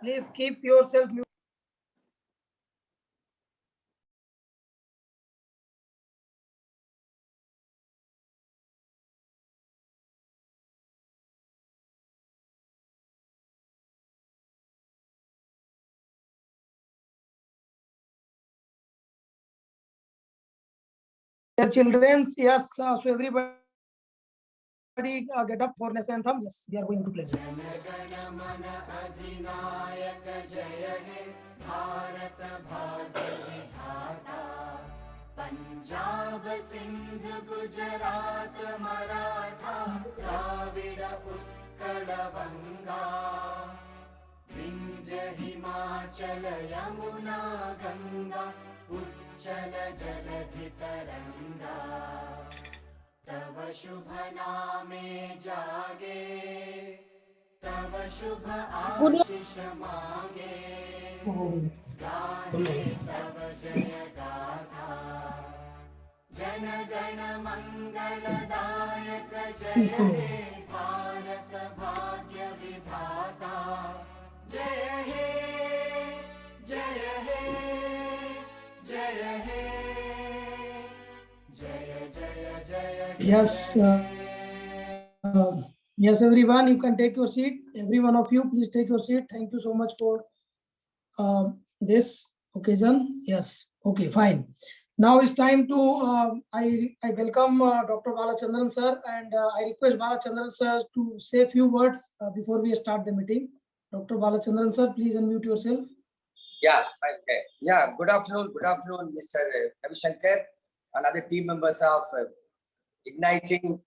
Please keep yourself muted. Dear children, yes, so everybody get up for national anthem. Yes, we are going to play. Punjab Sindh Gujarat Maratha Dravid Utkal बंगा विंध्य हिमाचल यमुना गंगा उच्चल जलधि तरंगा तव शुभ नामे जागे तव शुभ आशीष मांगे गाहे तव जय गाथा जन गण मंगलदायक जय हे भारत भाग्य विधाता जय हे जय हे जय हे जय जय जय Yes, yes, everyone, you can take your seat. Every one of you, please take your seat. Thank you so much for this occasion. Yes, okay, fine. Now it's time to I welcome Dr. Balachandran sir, and I request Balachandran sir to say a few words before we start the meeting. Dr. Balachandran sir, please unmute yourself. Yeah, okay. Yeah, good afternoon, Mr. Ravi Shankar and other team members of Igniting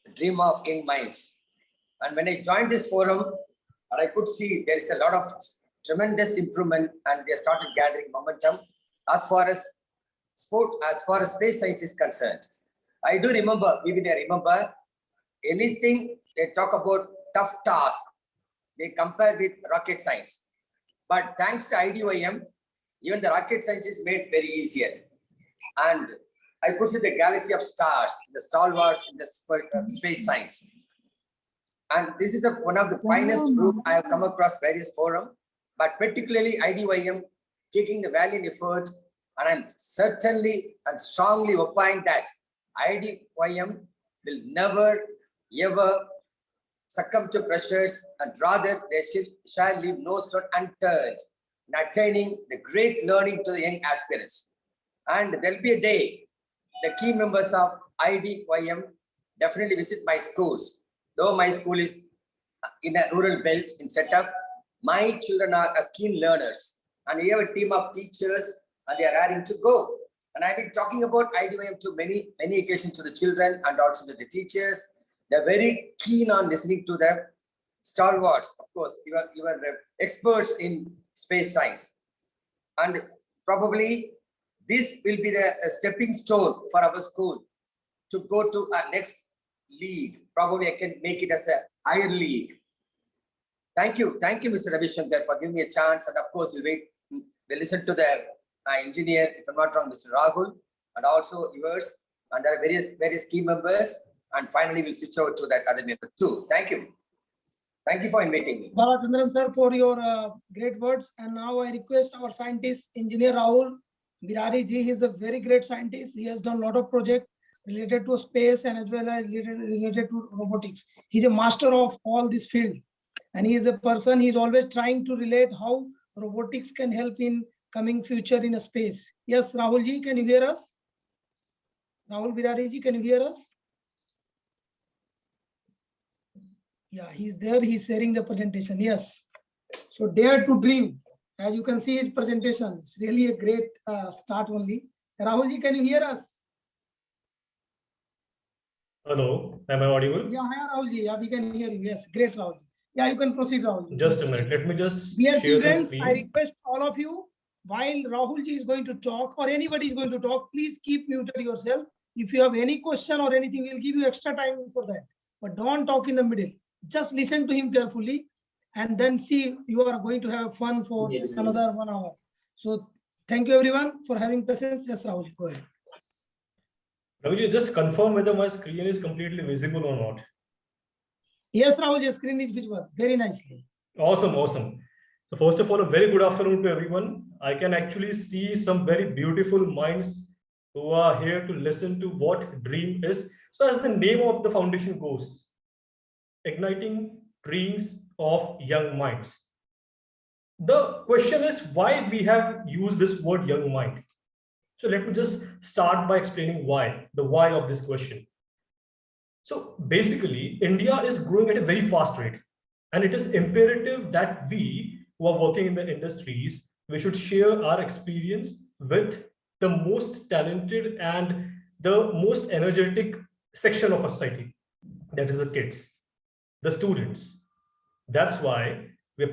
the Dream of Young Minds. And when I joined this forum, and I could see there is a lot of tremendous improvement, and they started gathering momentum as far as sport, as far as space science is concerned. I do remember, maybe they remember, anything they talk about tough task, they compare with rocket science. But thanks to IDYM, even the rocket science is made very easier. And I could see the galaxy of stars, the stalwarts in the space science. And this is one of the finest group I have come across various forum, but particularly IDYM taking the valiant effort. And I'm certainly and strongly opine that IDYM will never, ever succumb to pressures, and rather they shall leave no stone unturned in attaining the great learning to the young aspirants. And there'll be a day the key members of IDYM definitely visit my schools. Though my school is in a rural belt in setup, my children are keen learners, and we have a team of teachers, and they are raring to go. And I've been talking about IDYM to many occasions to the children and also to the teachers. They're very keen on listening to the stalwarts. Of course, you are experts in space science, and probably this will be the stepping stone for our school to go to our next league. Probably I can make it as a higher league. Thank you, Mr. Ravi Shankar, for giving me a chance. And of course, we'll listen to the engineer, if I'm not wrong, Mr. Rahul, and also yours. And there are various key members. And finally, we'll switch over to that other member too. Thank you. Thank you for inviting me. Balachandran sir, for your great words. And now I request our scientist, engineer Rahul Birari ji. He is a very great scientist. He has done a lot of projects related to space and as well as related to robotics. He's a master of all this field. And he is a person, he's always trying to relate how robotics can help in coming future in a space. Yes, Rahul ji, can you hear us? Rahul Birari ji, can you hear us? Yeah, he's there. He's sharing the presentation. Yes. So dare to dream. As you can see his presentation, it's really a great start only. Rahul ji, can you hear us? Hello, am I audible? Yeah, hi Rahul ji. Yeah, we can hear you. Yes, great Rahul ji. Yeah, you can proceed, Rahul ji. Just a minute. Let me just Dear share the children, screen. I request all of you, while Rahul ji is going to talk or anybody is going to talk, please keep muted yourself. If you have any question or anything, we'll give you extra time for that. But don't talk in the middle. Just listen to him carefully and then see you are going to have fun for another 1 hour. So thank you everyone for having patience. Yes, Rahul, go ahead. Ravi, just confirm whether my screen is completely visible or not. Yes, Rahul, your screen is visible very nicely. Awesome, awesome. So first of all, a very good afternoon to everyone. I can actually see some very beautiful minds who are here to listen to what Dream is. So as the name of the foundation goes, igniting dreams of young minds. The question is why we have used this word young mind. So let me just start by explaining why, the why of this question. So basically, India is growing at a very fast rate, and it is imperative that we who are working in the industries, we should share our experience with the most talented and the most energetic section of our society, that is the kids, the students. That's why we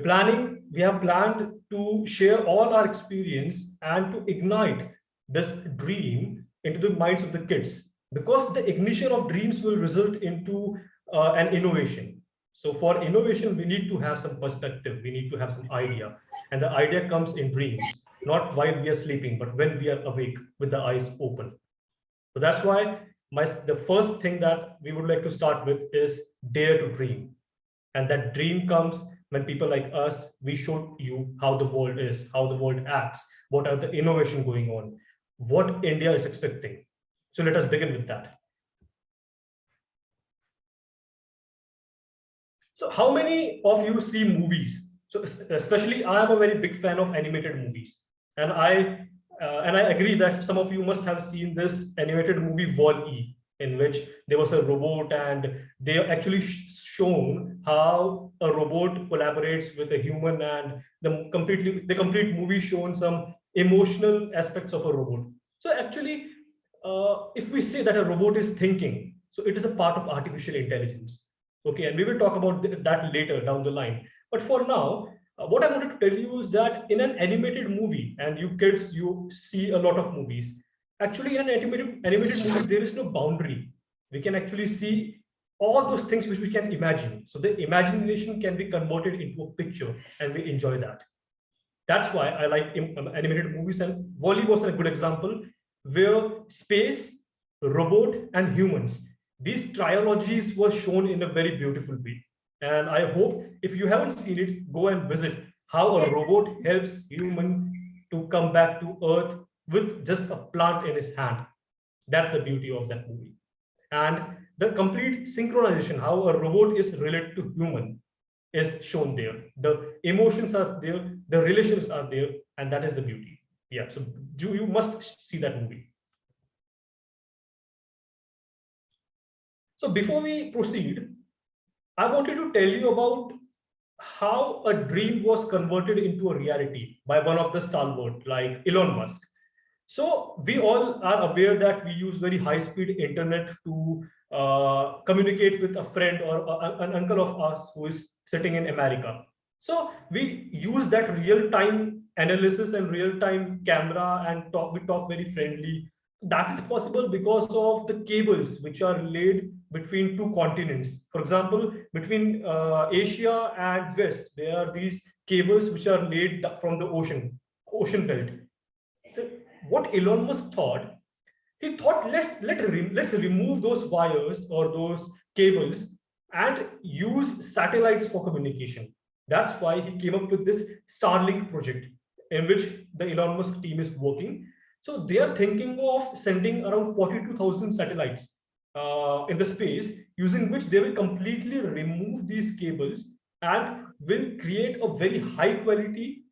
have planned to share all our experience and to ignite this dream into the minds of the kids, because the ignition of dreams will result into an innovation. So for innovation, we need to have some perspective, we need to have some idea, and the idea comes in dreams, not while we are sleeping, but when we are awake with the eyes open. So that's why the first thing that we would like to start with is dare to dream. And that dream comes when people like us, we show you how the world is, how the world acts, what are the innovation going on, what India is expecting. So let us begin with that. So how many of you see movies? So especially I am a very big fan of animated movies. And I agree that some of you must have seen this animated movie Wall-E, in which there was a robot and they actually shown how a robot collaborates with a human, and the complete movie shown some emotional aspects of a robot. So actually, if we say that a robot is thinking, so it is a part of artificial intelligence. Okay, and we will talk about that later down the line. But for now, what I wanted to tell you is that in an animated movie, and you kids, you see a lot of movies. Actually, in an animated movie, there is no boundary. We can actually see all those things which we can imagine. So the imagination can be converted into a picture, and we enjoy that. That's why I like animated movies, and Wall-E was a good example where space, robot, and humans, these trilogies were shown in a very beautiful way. And I hope if you haven't seen it, go and visit how a robot helps human to come back to Earth with just a plant in his hand. That's the beauty of that movie. And the complete synchronization, how a robot is related to human, is shown there. The emotions are there, the relations are there, and that is the beauty. Yeah, so you must see that movie. So before we proceed, I wanted to tell you about how a dream was converted into a reality by one of the stalwart like Elon Musk. So we all are aware that we use very high-speed internet to communicate with a friend or an uncle of us who is sitting in America. So we use that real-time analysis and real-time camera and we talk very friendly. That is possible because of the cables which are laid between two continents. For example, between Asia and West, there are these cables which are laid from the ocean belt. So what Elon Musk thought, he thought let's remove those wires or those cables and use satellites for communication. That's why he came up with this Starlink project, in which the Elon Musk team is working. So they are thinking of sending around 42,000 satellites in the space, using which they will completely remove these cables and will create a very high quality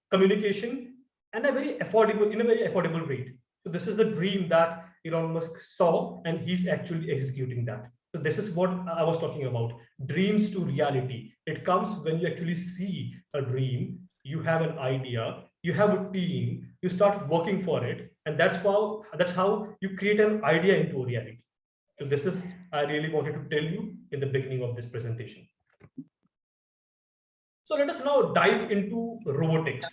communication and a very affordable rate. So this is the dream that Elon Musk saw, and he's actually executing that. So this is what I was talking about, dreams to reality. It comes when you actually see a dream, you have an idea, you have a team, you start working for it, and that's how you create an idea into a reality. So this is I really wanted to tell you in the beginning of this presentation. So let us now dive into robotics,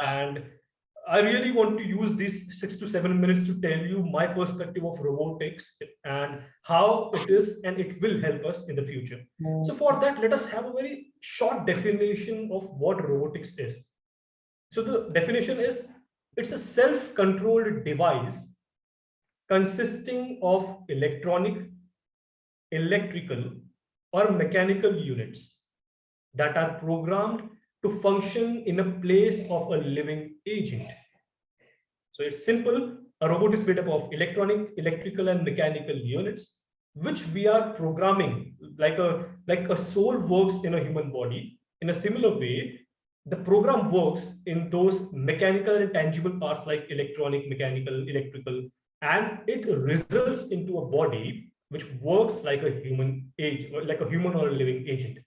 and I really want to use these 6 to 7 minutes to tell you my perspective of robotics and how it is and it will help us in the future. So for that, let us have a very short definition of what robotics is. So the definition is, it's a self-controlled device consisting of electronic, electrical, or mechanical units that are programmed to function in a place of a living agent. So it's simple. A robot is made up of electronic, electrical, and mechanical units, which we are programming like a soul works in a human body. In a similar way, the program works in those mechanical and tangible parts like electronic, mechanical, electrical, and it results into a body which works like a human like a human or a living agent.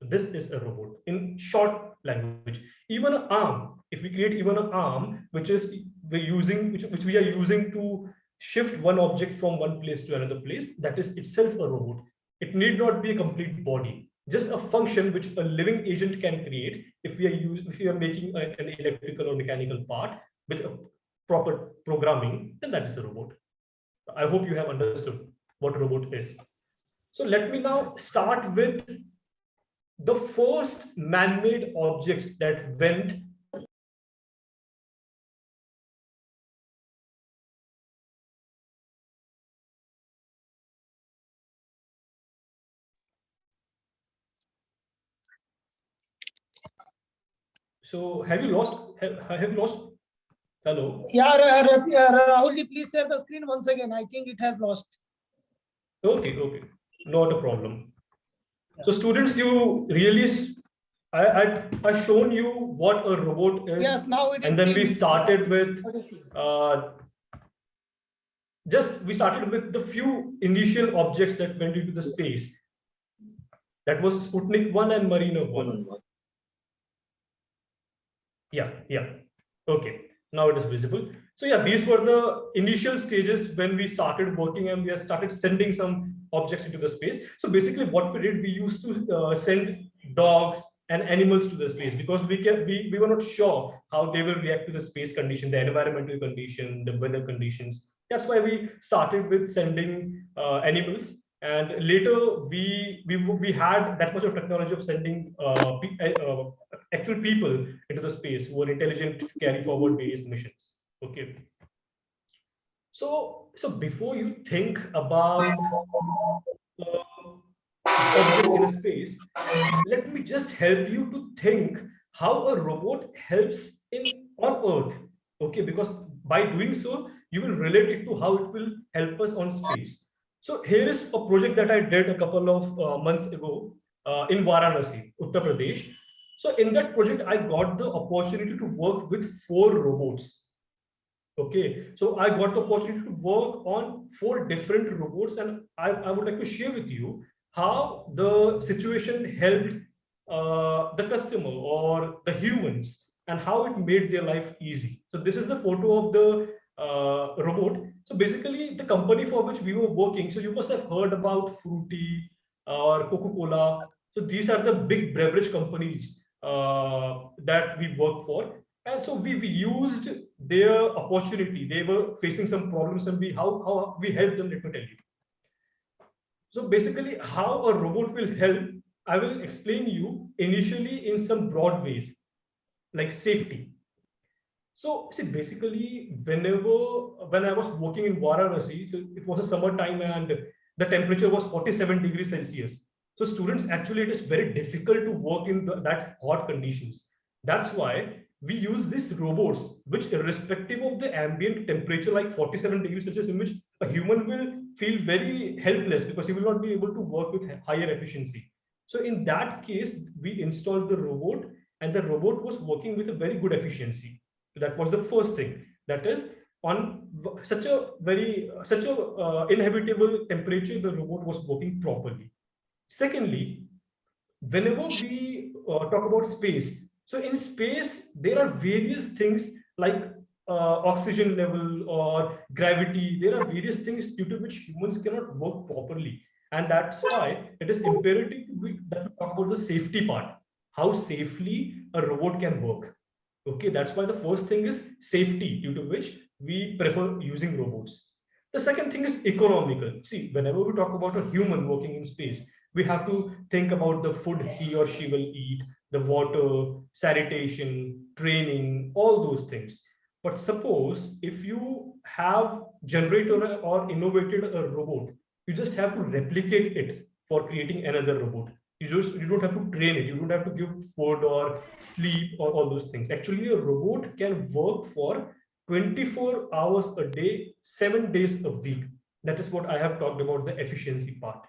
This is a robot in short language. Even an arm, if we create even an arm which we are using to shift one object from one place to another place, that is itself a robot. It need not be a complete body, just a function which a living agent can create. If we are making an electrical or mechanical part with a proper programming, then that is a robot. I hope you have understood what a robot is. So let me now start with the first man-made objects that went so have you lost have you lost hello? Yeah, Rahul ji, please share the screen once again. I think it has lost. Okay, not a problem. So students, you really I shown you what a robot is. Yes, now it is. And then we started with What is it? we started with the few initial objects that went into the space. That was Sputnik 1 and Mariner 1. Yeah. Okay, now it is visible. So yeah, these were the initial stages when we started working and we started sending some objects into the space. So basically what we did, we used to send dogs and animals to the space because we were not sure how they will react to the space condition, the environmental condition, the weather conditions. That's why we started with sending animals. And later we had that much of technology of sending actual people into the space who are intelligent to carry forward various missions. Okay. So before you think about object in a space, let me just help you to think how a robot helps on Earth. Okay, because by doing so, you will relate it to how it will help us on space. So here is a project that I did a couple of months ago in Varanasi, Uttar Pradesh. So in that project, I got the opportunity to work with 4 robots. Okay, so I got the opportunity to work on 4 different robots, and I would like to share with you how the situation helped the customer or the humans and how it made their life easy. So this is the photo of the robot. So basically the company for which we were working, so you must have heard about Fruity or Coca-Cola. So these are the big beverage companies that we work for. And so we used their opportunity. They were facing some problems and how we helped them, let me tell you. So basically how a robot will help, I will explain you initially in some broad ways, like safety. So see, basically when I was working in Varanasi, so it was a summer time and the temperature was 47 degrees Celsius. So students, actually it is very difficult to work in that hot conditions. That's why we use these robots, which irrespective of the ambient temperature, like 47 degrees Celsius, in which a human will feel very helpless because he will not be able to work with higher efficiency. So in that case, we installed the robot and the robot was working with a very good efficiency. That was the first thing. That is, on such a inhabitable temperature, the robot was working properly. Secondly, whenever we talk about space, so in space, there are various things like oxygen level or gravity. There are various things due to which humans cannot work properly. And that's why it is imperative that we talk about the safety part, how safely a robot can work. Okay, that's why the first thing is safety, due to which we prefer using robots. The second thing is economical. See, whenever we talk about a human working in space, we have to think about the food he or she will eat, the water, sanitation, training, all those things. But suppose if you have generated or innovated a robot, you just have to replicate it for creating another robot. You don't have to train it. You don't have to give food or sleep or all those things. Actually, a robot can work for 24 hours a day, 7 days a week. That is what I have talked about, the efficiency part.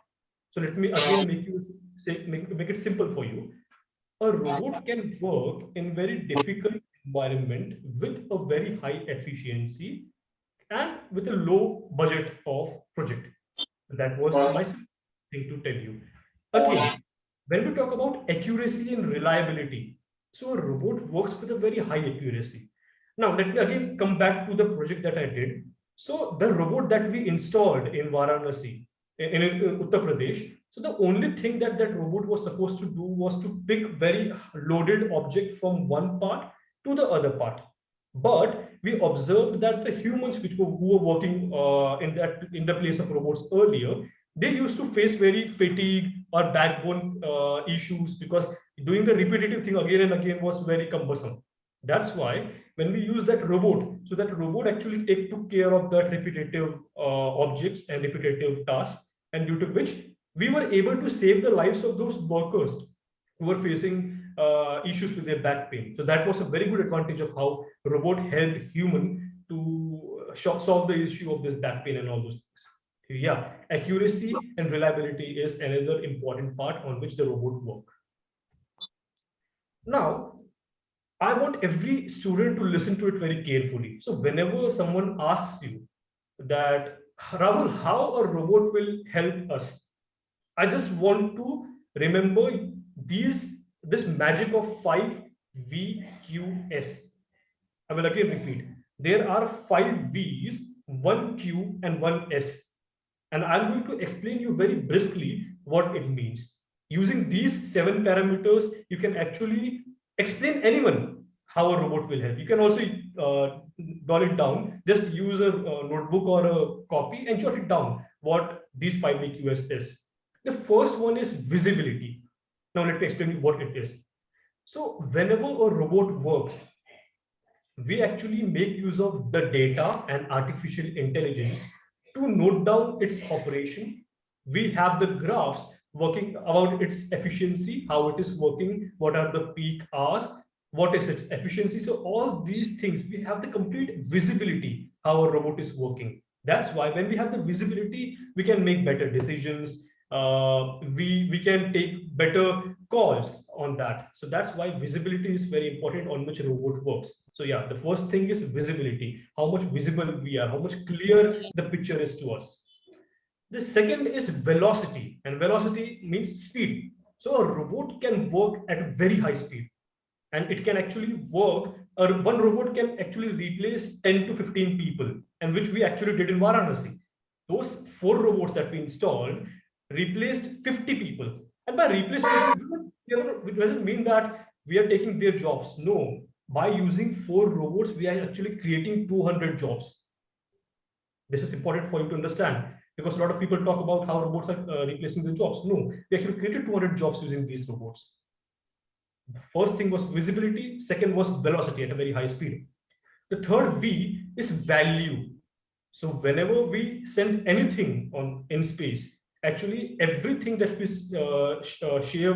So let me again make it simple for you. A robot can work in very difficult environment with a very high efficiency and with a low budget of project. That was my thing to tell you. Again, when we talk about accuracy and reliability, so a robot works with a very high accuracy. Now, let me again come back to the project that I did. So the robot that we installed in Varanasi, in Uttar Pradesh, so the only thing that that robot was supposed to do was to pick very loaded object from one part to the other part. But we observed that the humans who were working in the place of robots earlier, they used to face very fatigue or backbone issues because doing the repetitive thing again and again was very cumbersome. That's why when we use that robot, so that robot actually took care of that repetitive objects and repetitive tasks, and due to which we were able to save the lives of those workers who were facing issues with their back pain. So that was a very good advantage of how robot helped human to solve the issue of this back pain and all those things. Yeah, accuracy and reliability is another important part on which the robot work. Now, I want every student to listen to it very carefully. So whenever someone asks you that, Rahul, how a robot will help us, I just want to remember this magic of 5 VQS. I will again repeat. There are 5 V's, 1 Q and 1 S. And I'm going to explain you very briskly what it means. Using these 7 parameters, you can actually explain anyone how a robot will help. You can also jot it down. Just use a notebook or a copy and jot it down what these 5 VQS is. The first one is visibility. Now let me explain you what it is. So whenever a robot works, we actually make use of the data and artificial intelligence to note down its operation. We have the graphs working about its efficiency, how it is working, what are the peak hours, what is its efficiency. So all these things, we have the complete visibility how a robot is working. That's why when we have the visibility, we can make better decisions. We can take better calls on that. So that's why visibility is very important on which robot works. So yeah, the first thing is visibility, how much visible we are, how much clear the picture is to us. The second is velocity, and velocity means speed. So a robot can work at very high speed, and it can actually work, or one robot can actually replace 10 to 15 people, and which we actually did in Varanasi. Those 4 robots that we installed replaced 50 people. And by replacement, it doesn't mean that we are taking their jobs. No, by using 4 robots, we are actually creating 200 jobs. This is important for you to understand, because a lot of people talk about how robots are replacing the jobs. No, we actually created 200 jobs using these robots. The first thing was visibility. Second was velocity at a very high speed. The third V is value. So whenever we send anything in space, actually everything that we share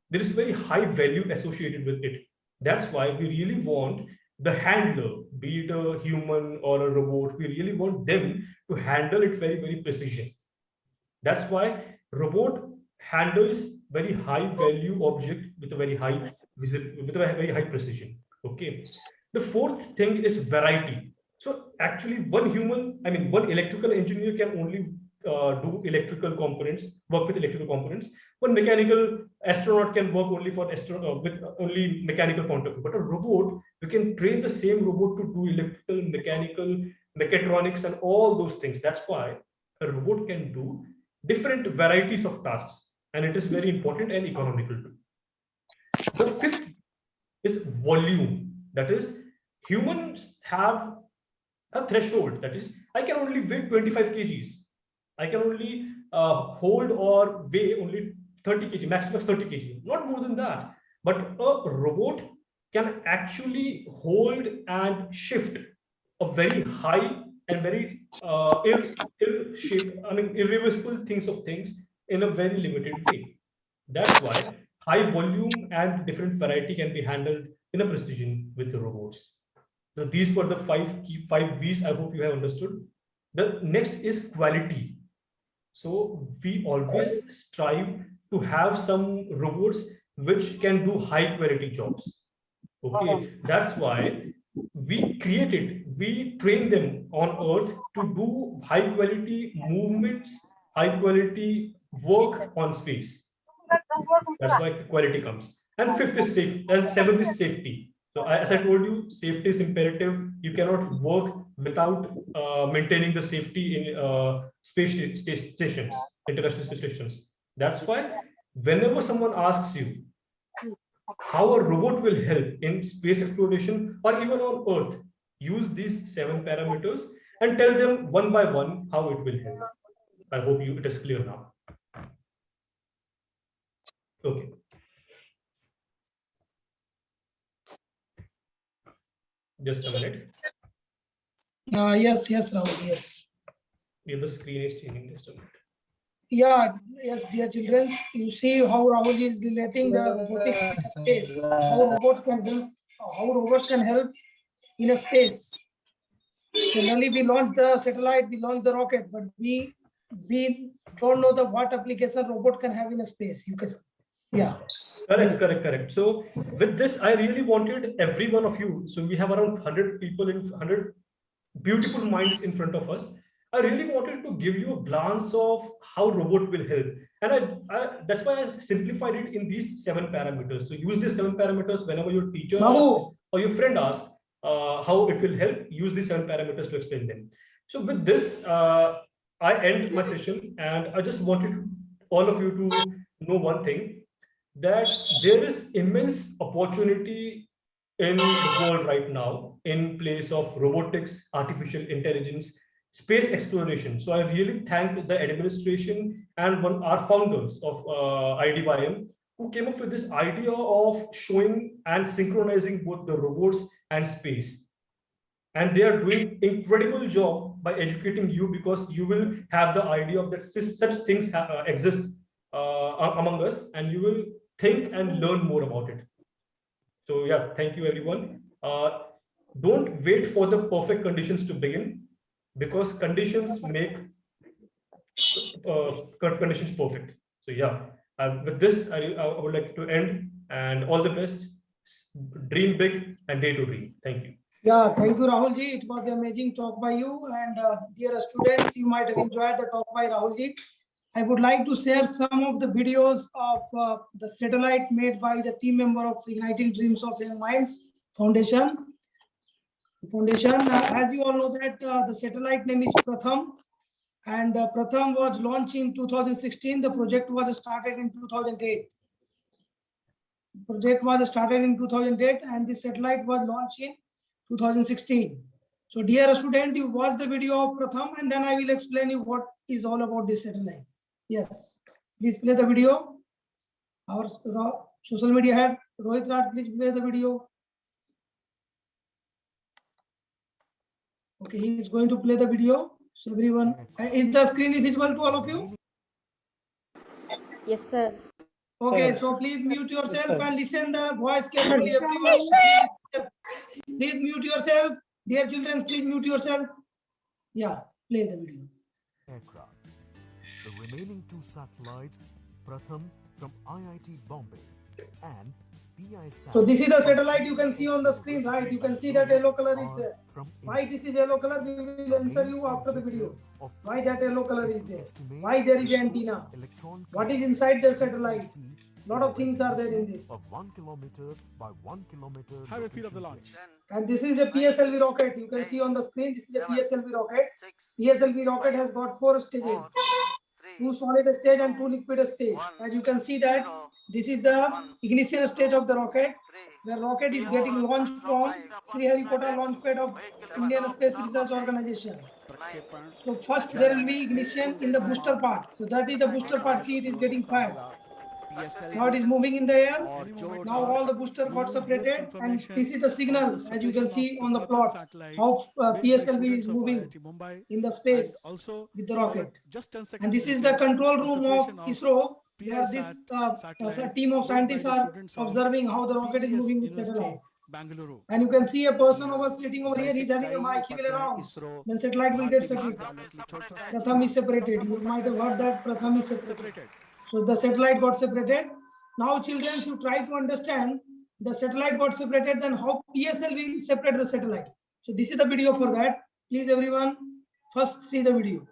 there is very high value associated with it. That's why we really want the handler, be it a human or a robot, we really want them to handle it very, very precision. That's why robot handles very high value object with a very high precision. Okay. The fourth thing is variety. So actually one electrical engineer can only do electrical components, work with electrical components. One mechanical astronaut can work only for with only mechanical point of view. But a robot, we can train the same robot to do electrical, mechanical, mechatronics, and all those things. That's why a robot can do different varieties of tasks, and it is very important and economical too. The fifth is volume. That is, humans have a threshold. That is, I can only weigh 25 kgs. I can only hold or weigh only 30 kg, maximum 30 kg, not more than that. But a robot can actually hold and shift a very high and very irreversible things in a very limited way. That's why high volume and different variety can be handled in a precision with the robots. So these were the five V's. I hope you have understood. The next is quality. So we always strive to have some robots which can do high quality jobs. Okay, that's why we train them on earth to do high quality movements, high quality work on space. That's why quality comes. And fifth is safe, and seventh is safety. So as I told you, safety is imperative. You cannot work without maintaining the safety in stations, international space stations. That's why whenever someone asks you how a robot will help in space exploration or even on Earth, use these 7 parameters and tell them one by one how it will help. I hope it is clear now. Okay. Just a minute. Yes, Rahul, yes. Yeah, the screen is changing. Just a minute. Yeah, yes, dear children, you see how Rahul is relating the robotics with the space. How robot can help in a space. Generally, we launch the satellite, we launch the rocket, but we don't know what application robot can have in a space. You can, yeah. Correct. So with this, I really wanted every one of you. So we have around 100 people in 100 beautiful minds in front of us. I really wanted to give you a glance of how robot will help. And that's why I simplified it in these 7 parameters. So use these 7 parameters whenever your teacher asks or your friend asks how it will help, use these 7 parameters to explain them. So with this, I end my session, and I just wanted all of you to know one thing, that there is immense opportunity in the world right now in place of robotics, artificial intelligence, space exploration. So I really thank the administration and our founders of IDYM who came up with this idea of showing and synchronizing both the robots and space. And they are doing incredible job by educating you, because you will have the idea of that such things exist among us, and you will think and learn more about it. So yeah, thank you everyone. Don't wait for the perfect conditions to begin, because conditions make conditions perfect. So yeah, with this, I would like to end, and all the best. Dream big and dare to dream. Thank you. Yeah, thank you, Rahul ji. It was an amazing talk by you. And dear students, you might have enjoyed the talk by Rahul ji. I would like to share some of the videos of the satellite made by the team member of Igniting Dreams of Young Minds Foundation. As you all know that the satellite name is Pratham, and Pratham was launched in 2016. The project was started in 2008. And the satellite was launched in 2016. So dear student, you watch the video of Pratham, and then I will explain you what is all about this satellite. Yes, please play the video. Our social media head, Rohit Raj, please play the video. Okay, he is going to play the video. So everyone, is the screen visible to all of you? Yes, sir. Okay, so please mute yourself and listen the voice carefully. Everyone, please mute yourself. Dear children, please mute yourself. Yeah, play the video. Aircraft. The remaining 2 satellites, Pratham from IIT Bombay and PISat. So this is the satellite you can see on the screen, right? You can see that yellow color is there. Why this is yellow color? We will answer you after the video. Why that yellow color is there? Why there is antenna? What is inside the satellite? Lot of things are there in this. Of 1 kilometer by 1 kilometer. Have a feel of the launch. And this is a PSLV rocket. You can see on the screen. This is a PSLV rocket. PSLV rocket has got 4 stages. 2 solid stage and 2 liquid stage. As you can see that this is the ignition stage of the rocket, where rocket is getting launched from Sriharikota launch pad of Indian Space Research Organization. So first there will be ignition in the booster part. So that is the booster part. See, it is getting fired. Now it is moving in the air. Now all the booster got separated, and this is the signal, as you can see on the plot, how PSLV is moving in the space with the rocket. And this is the control room of ISRO, There, this satellite team of built by scientists the are students of observing how the rocket is PES moving with University, satellite. Bangalore. And you can see a person Yeah. over sitting over here. He's having a mic. He will Dissect announce. ISRO, Then satellite will get separated. Pratham Pratham is separated. You might have heard that Pratham is separated. separated. So the satellite got separated. Now, children should try to understand the satellite got separated. Then how PSLV separate the satellite. So this is the video for that. Please, everyone, first see the video.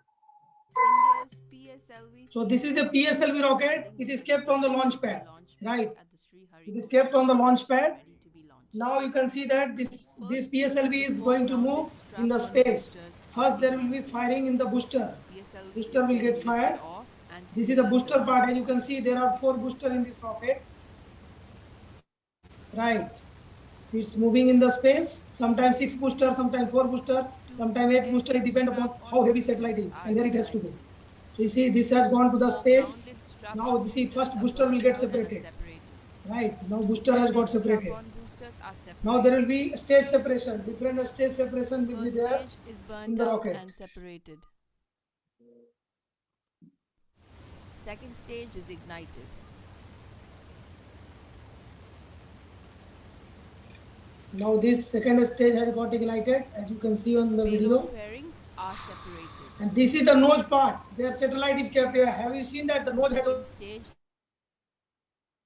India's PSLV. So this is the PSLV rocket. It is kept on the launch pad, right? At the Sri It is kept on the launch pad. ready to be launched. Now you can see that this PSLV is going to move in the space. First, there will be firing in the booster. Booster will get fired. This is the booster part. As you can see, there are 4 boosters in this rocket. Right. So it's moving in the space. Sometimes 6 booster, sometimes 4 booster, sometimes 8 booster. It depends upon how heavy satellite is and where it has to go. So you see, this has gone to the space. Now you see, first booster will get separated. Right. Now booster has got separated. Now there will be stage separation. Different stage separation will be there in the rocket. And separated. Second stage is ignited. Now this second stage has got ignited, as you can see on the video. Payload fairings are separated. And this is the nose part. Their satellite is kept here. Have you seen that the nose Second has, stage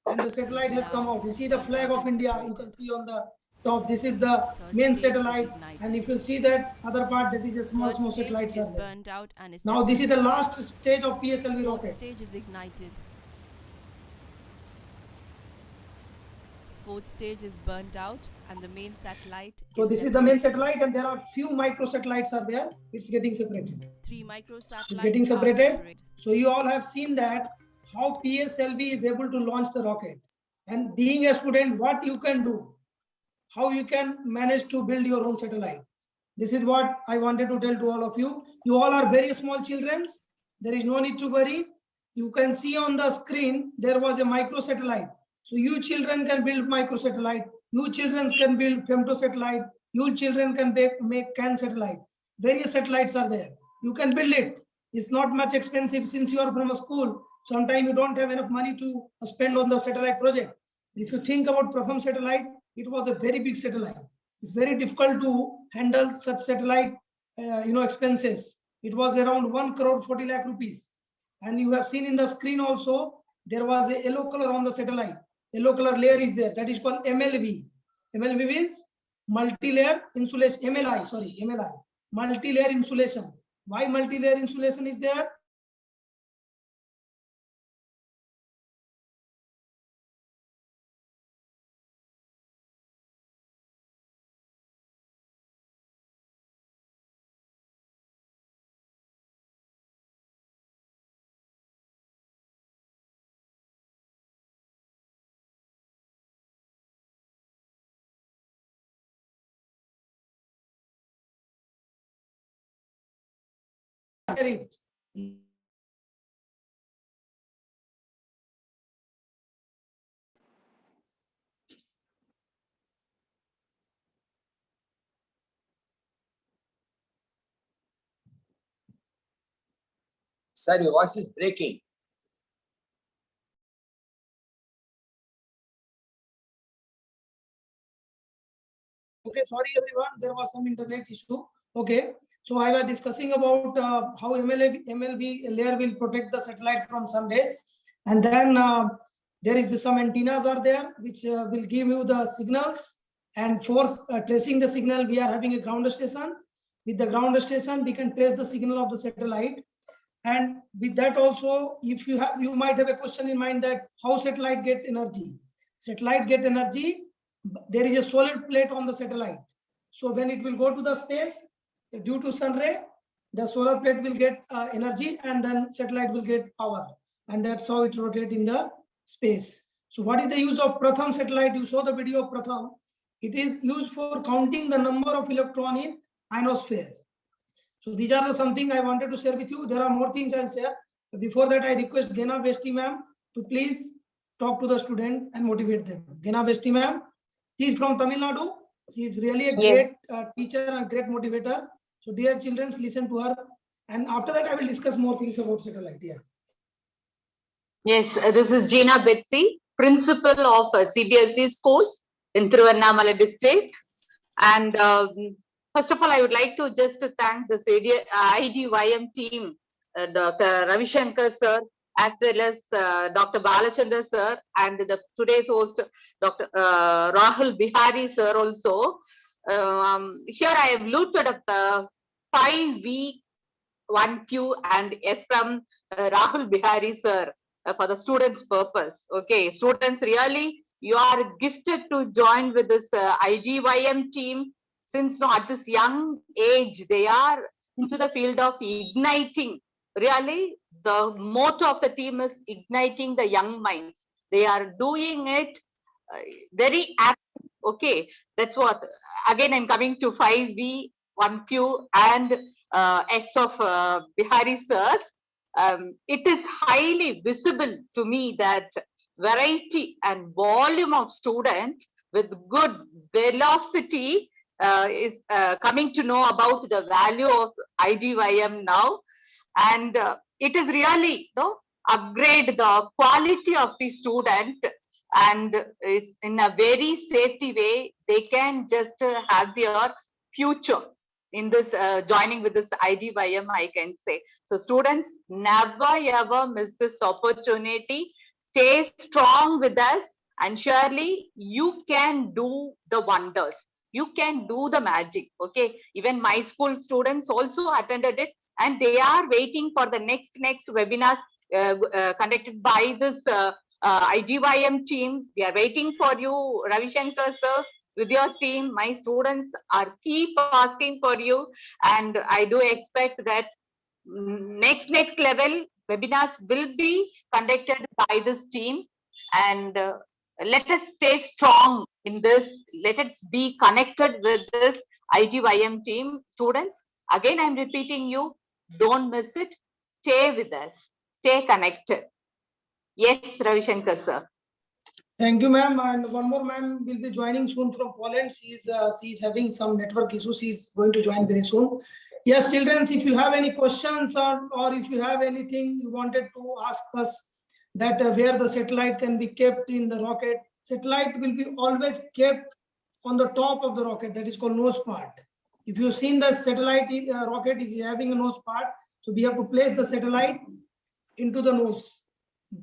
and the satellite has come out? You see the flag of India. You can see on the top. This is the main satellite. And if you see that other part, that is the small Third stage satellites is are there. burnt out and is Now this is the separated. last stage of PSLV Fourth rocket. stage is ignited. Fourth stage is burnt out and the main satellite So this is the main satellite, and there are few micro satellites are there. It's getting separated. 3 microsatellites It's getting are separated. So you all have seen that how PSLV is able to launch the rocket. And being a student, what you can do, how you can manage to build your own satellite. This is what I wanted to tell to all of you. You all are very small children. There is no need to worry. You can see on the screen, there was a micro satellite. So you children can build micro satellite. You children can build femto satellite. You children can make CAN satellite. Various satellites are there. You can build it. It's not much expensive since you are from a school. Sometimes you don't have enough money to spend on the satellite project. If you think about Pratham satellite, it was a very big satellite. It's very difficult to handle such satellite, expenses. It was around 1 crore 40 lakh rupees. And you have seen in the screen also, there was a yellow color on the satellite. Yellow color layer is there. That is called MLV. MLV means multi-layer insulation. MLI. Multi-layer insulation. Why multi-layer insulation is there? It. Sir, your voice is breaking. Okay, sorry everyone, there was some internet issue. Okay, so I was discussing about how MLB layer will protect the satellite from sun rays, and then there is some antennas are there which will give you the signals, and for tracing the signal we are having a ground station. With the ground station we can trace the signal of the satellite, and with that also, if you might have a question in mind that how satellite get energy. Satellite get energy. There is a solid plate on the satellite. So when it will go to the space, due to sun ray, the solar plate will get energy, and then satellite will get power. And that's how it rotates in the space. So what is the use of Pratham satellite? You saw the video of Pratham. It is used for counting the number of electrons in ionosphere. So these are something I wanted to share with you. There are more things I'll share. But before that, I request Gena Besti ma'am to please talk to the student and motivate them. Gena Besti ma'am. She is from Tamil Nadu. She is really a great teacher and great motivator. So dear children, listen to her. And after that, I will discuss more things about satellite. Yeah. Yes, this is Gina Betsy, principal of CBSE school in Thiruvannamalai district. And first of all, I would like to just thank the IDYM team, Dr. Ravi Shankar sir, as well as Dr. Balachandra sir, and today's host, Dr. Rahul Bihari sir also. Here I have looked up 5V, 1Q and S from Rahul Bihari sir for the students' purpose. Okay, students, really, you are gifted to join with this IGYM team since at this young age, they are into the field of igniting. Really, the motto of the team is igniting the young minds. They are doing it very active. Okay, that's what. Again, I'm coming to 5V, 1Q and S of Bihari sirs. It is highly visible to me that variety and volume of student with good velocity is coming to know about the value of IDYM now. And it is really upgrade the quality of the student, and it's in a very safety way they can just have their future in this joining with this IDYM, I can say. So students, never ever miss this opportunity. Stay strong with us, and surely you can do the wonders. You can do the magic. Okay, even my school students also attended it, and they are waiting for the next webinars conducted by this IGYM team. We are waiting for you, Ravi Shankar sir, with your team. My students are keep asking for you, and I do expect that next level webinars will be conducted by this team. And let us stay strong in this. Let us be connected with this IGYM team. Students, again I'm repeating you, don't miss it. Stay with us. Stay connected. Yes, Ravi Shankar sir. Thank you, ma'am. And one more ma'am will be joining soon from Poland. She is having some network issues. She is going to join very soon. Yes, children, if you have any questions or if you have anything you wanted to ask us, that where the satellite can be kept in the rocket, satellite will be always kept on the top of the rocket. That is called nose part. If you've seen the satellite rocket is having a nose part, so we have to place the satellite into the nose.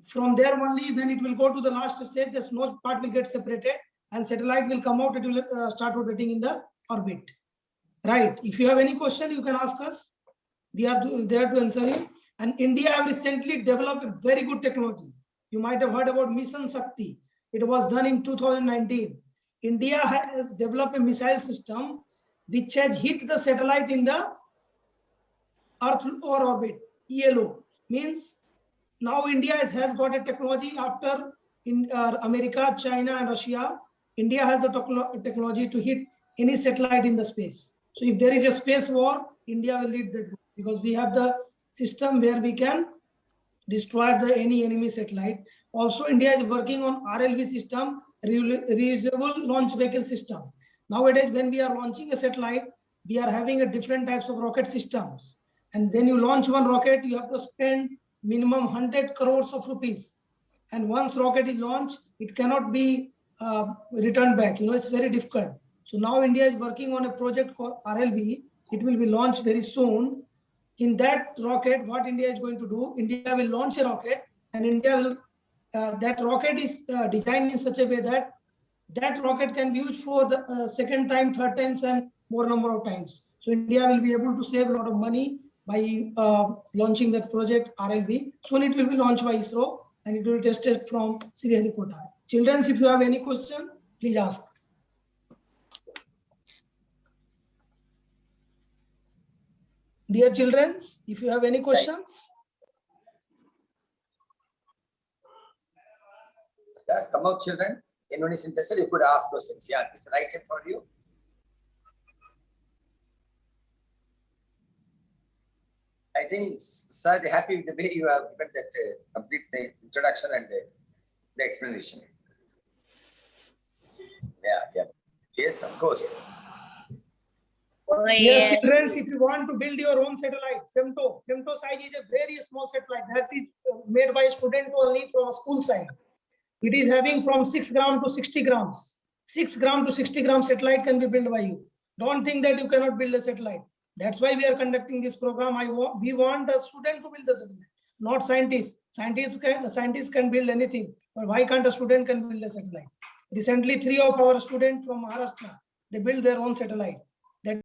From there only, when it will go to the last stage, this nose part will get separated and satellite will come out. It will start rotating in the orbit. Right. If you have any question, you can ask us. We are there to answer you. And India have recently developed a very good technology. You might have heard about Mission Shakti. It was done in 2019. India has developed a missile system which has hit the satellite in the Earth or orbit. ELO means now India has got a technology after in America, China, and Russia. India has the technology to hit any satellite in the space. So if there is a space war, India will lead that because we have the system where we can destroy any enemy satellite. Also, India is working on RLV system, reusable launch vehicle system. Nowadays, when we are launching a satellite, we are having a different types of rocket systems. And when you launch one rocket, you have to spend minimum 100 crores of rupees. And once rocket is launched, it cannot be returned back. It's very difficult. So now India is working on a project called RLV. It will be launched very soon. In that rocket, what India is going to do, India will launch a rocket, and India will, that rocket is designed in such a way that that rocket can be used for the second time, third times, and more number of times. So India will be able to save a lot of money by launching that project RLV. Soon it will be launched by ISRO and it will be tested from Sriharikota. Children, if you have any question, please ask. Dear children, if you have any questions. Yeah, come out, children. Anyone is interested, you could ask questions. Yeah, this is the right time for you. I think, sir, happy with the way you have given that complete introduction and the explanation. Yeah. Yes, of course. Yes, children, if you want to build your own satellite, Femto size is a very small satellite. That is made by a student only from a school side. It is having from 6 gram to 60 grams. 6 gram to 60 gram satellite can be built by you. Don't think that you cannot build a satellite. That's why we are conducting this program. We want the student to build the satellite, not scientists. Scientists can build anything, but why can't a student can build a satellite? Recently, 3 of our students from Maharashtra, they built their own satellite.